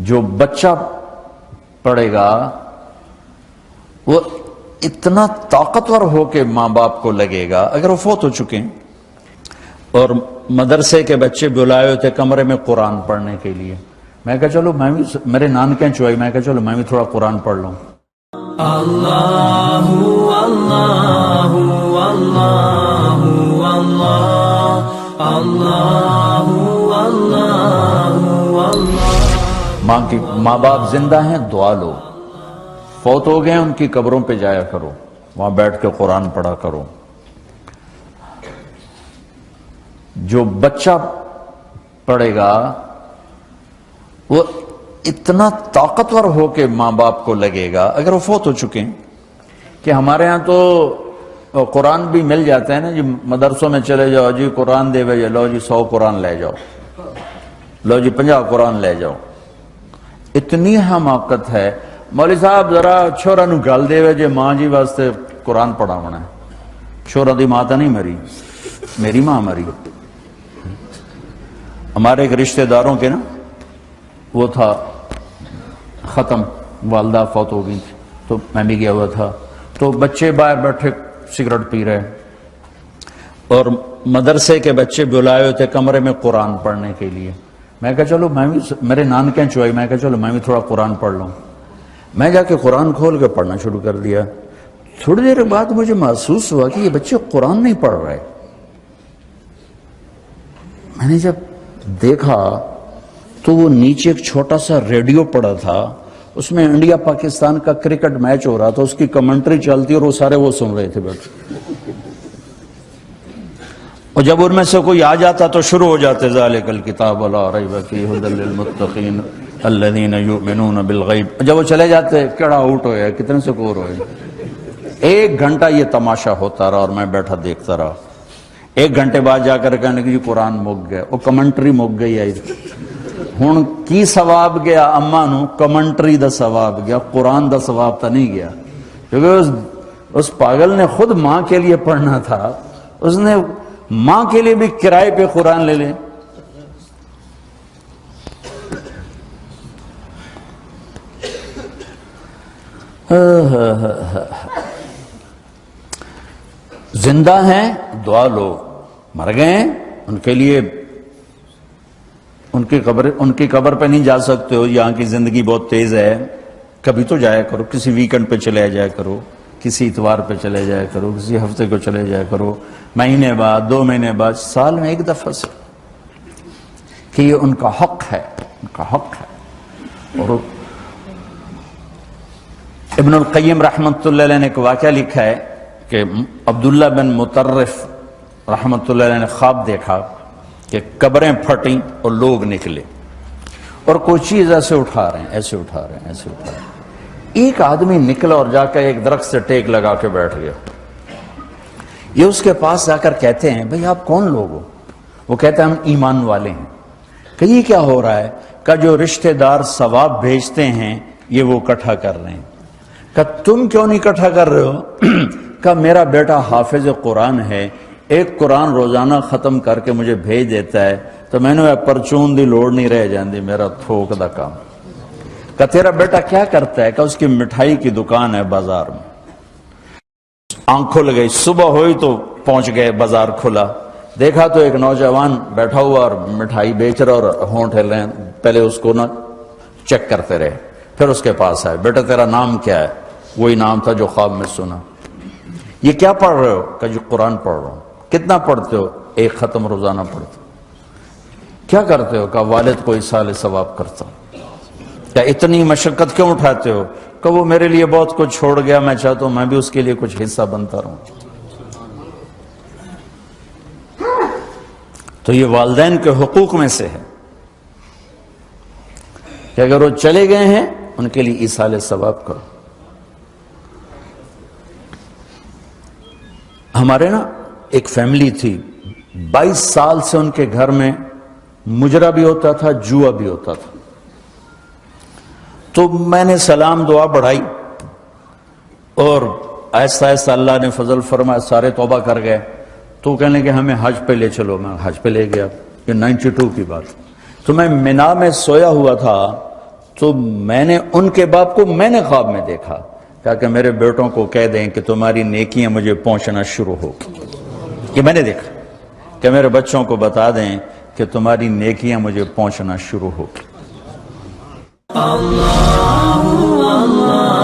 جو بچہ پڑھے گا وہ اتنا طاقتور ہو کے ماں باپ کو لگے گا اگر وہ فوت ہو چکے ہیں. اور مدرسے کے بچے بلائے ہوئے تھے کمرے میں قرآن پڑھنے کے لیے. میں کہا چلو میں بھی, میرے نانکیں چوئی, میں کہا چلو میں بھی تھوڑا قرآن پڑھ لوں. اللہ اللہ اللہ اللہ اللہ اللہ. ماں باپ زندہ ہیں, دعا لو. فوت ہو گئے ان کی قبروں پہ جایا کرو, وہاں بیٹھ کے قرآن پڑھا کرو. جو بچہ پڑھے گا وہ اتنا طاقتور ہو کے ماں باپ کو لگے گا اگر وہ فوت ہو چکے ہیں. کہ ہمارے ہاں تو قرآن بھی مل جاتے ہیں نا جی, مدرسوں میں چلے جاؤ جی قرآن دے بھائی, لو جی 100 قرآن لے جاؤ, لو جی 50 قرآن لے جاؤ. اتنی حماقت ہے. مولوی صاحب ذرا چھوڑا نو گل دے جے ماں جی واسطے قرآن پڑھا ہونا ہے. چھوڑا دی ماں تو نہیں مری, میری ماں مری. ہمارے ایک رشتہ داروں کے نا وہ تھا ختم, والدہ فوت ہو گئی تھی, تو میں بھی گیا ہوا تھا. تو بچے باہر بیٹھے سگریٹ پی رہے اور مدرسے کے بچے بلائے ہوئے تھے کمرے میں قرآن پڑھنے کے لیے. میں کہا چلو میں بھی, میرے نانکیں چوئی, میں کہا چلو میں بھی تھوڑا قرآن پڑھ لوں. میں جا کے قرآن کھول کے پڑھنا شروع کر دیا. تھوڑی دیر بعد مجھے محسوس ہوا کہ یہ بچے قرآن نہیں پڑھ رہے. میں نے جب دیکھا تو وہ نیچے ایک چھوٹا سا ریڈیو پڑا تھا, اس میں انڈیا پاکستان کا کرکٹ میچ ہو رہا تھا, اس کی کمنٹری چلتی اور وہ سارے وہ سن رہے تھے بیٹھ. اور جب ان میں سے کوئی آ جاتا تو شروع ہو جاتے ذالک الکتاب لا ریب فیہ ھدی للمتقین الذین یؤمنون بالغیب. جب وہ چلے جاتے کیڑا آؤٹ ہوئے, کتنے سکور ہوئے. 1 گھنٹہ یہ تماشا ہوتا رہا اور میں بیٹھا دیکھتا رہا. 1 گھنٹے بعد جا کر کہنے کہ جی قرآن مک گیا, وہ کمنٹری مک گئی ہے. ہن کی ثواب گیا اما نو, کمنٹری دا ثواب گیا, قرآن دا ثواب تا نہیں گیا. کیونکہ اس پاگل نے خود ماں کے لیے پڑھنا تھا, اس نے ماں کے لیے بھی کرائے پہ قرآن لے لیں. زندہ ہیں دعا لو, مر گئے ان کے لیے ان کی قبر پہ نہیں جا سکتے ہو. یہاں کی زندگی بہت تیز ہے, کبھی تو جایا کرو, کسی ویکنڈ پہ چلے جایا کرو, کسی اتوار پہ چلے جایا کرو, کسی ہفتے کو چلے جایا کرو, مہینے بعد 2 مہینے بعد, سال میں 1 دفعہ سے, کہ یہ ان کا حق ہے, ان کا حق ہے. اور ابن القیم رحمۃ اللہ علیہ نے ایک واقعہ لکھا ہے کہ عبداللہ بن مطرف رحمۃ اللہ علیہ نے خواب دیکھا کہ قبریں پھٹیں اور لوگ نکلے اور کوئی چیز ایسے اٹھا رہے ہیں, ایسے اٹھا رہے ہیں, ایسے اٹھا رہے ہیں. ایک آدمی نکلا اور جا کر ایک درخت سے ٹیک لگا کے بیٹھ گیا. یہ اس کے پاس جا کر کہتے ہیں بھئی آپ کون لوگ ہو؟ وہ کہتے ہیں ہم ایمان والے ہیں. کہ یہ کیا ہو رہا ہے؟ کہ جو رشتہ دار ثواب بھیجتے ہیں یہ وہ اکٹھا کر رہے ہیں. کہ تم کیوں نہیں اکٹھا کر رہے ہو؟ کہ میرا بیٹا حافظ قرآن ہے, 1 قرآن روزانہ ختم کر کے مجھے بھیج دیتا ہے, تو میں نے پرچون دی لوڑ نہیں رہ جاندی, میرا تھوک دا کام. کہ تیرا بیٹا کیا کرتا ہے؟ کہ اس کی مٹھائی کی دکان ہے بازار میں. آنکھ کھل گئی, صبح ہوئی تو پہنچ گئے, بازار کھلا, دیکھا تو ایک نوجوان بیٹھا ہوا اور مٹھائی بیچ رہا اور ہونٹ ہل رہے ہیں. پہلے اس کو نا چیک کرتے رہے, پھر اس کے پاس آئے, بیٹا تیرا نام کیا ہے؟ وہی نام تھا جو خواب میں سنا. یہ کیا پڑھ رہے ہو؟ کہ جو قرآن پڑھ رہا ہوں. کتنا پڑھتے ہو؟ 1 ختم روزانہ پڑھتے ہو. کیا کرتے ہو؟ کہ والد کو ایصال ثواب کرتا ہوں. کیا اتنی مشقت کیوں اٹھاتے ہو؟ کہ وہ میرے لیے بہت کچھ چھوڑ گیا, میں چاہتا ہوں میں بھی اس کے لیے کچھ حصہ بنتا رہوں. تو یہ والدین کے حقوق میں سے ہے کہ اگر وہ چلے گئے ہیں ان کے لیے ایصال ثواب کرو. ہمارے نا ایک فیملی تھی, 22 سال سے ان کے گھر میں مجرا بھی ہوتا تھا, جوا بھی ہوتا تھا. تو میں نے سلام دعا بڑھائی اور آہستہ آہستہ اللہ نے فضل فرمایا, سارے توبہ کر گئے. تو کہنے کہ ہمیں حج پہ لے چلو. میں حج پہ لے گیا, یہ 92 کی بات. تو میں مینا میں سویا ہوا تھا تو میں نے ان کے باپ کو میں نے خواب میں دیکھا، کہا کہ میرے بیٹوں کو کہہ دیں کہ تمہاری نیکیاں مجھے پہنچنا شروع ہو گئی. کہ میں نے دیکھا کہ میرے بچوں کو بتا دیں کہ تمہاری نیکیاں مجھے پہنچنا شروع ہو گئی. اللہ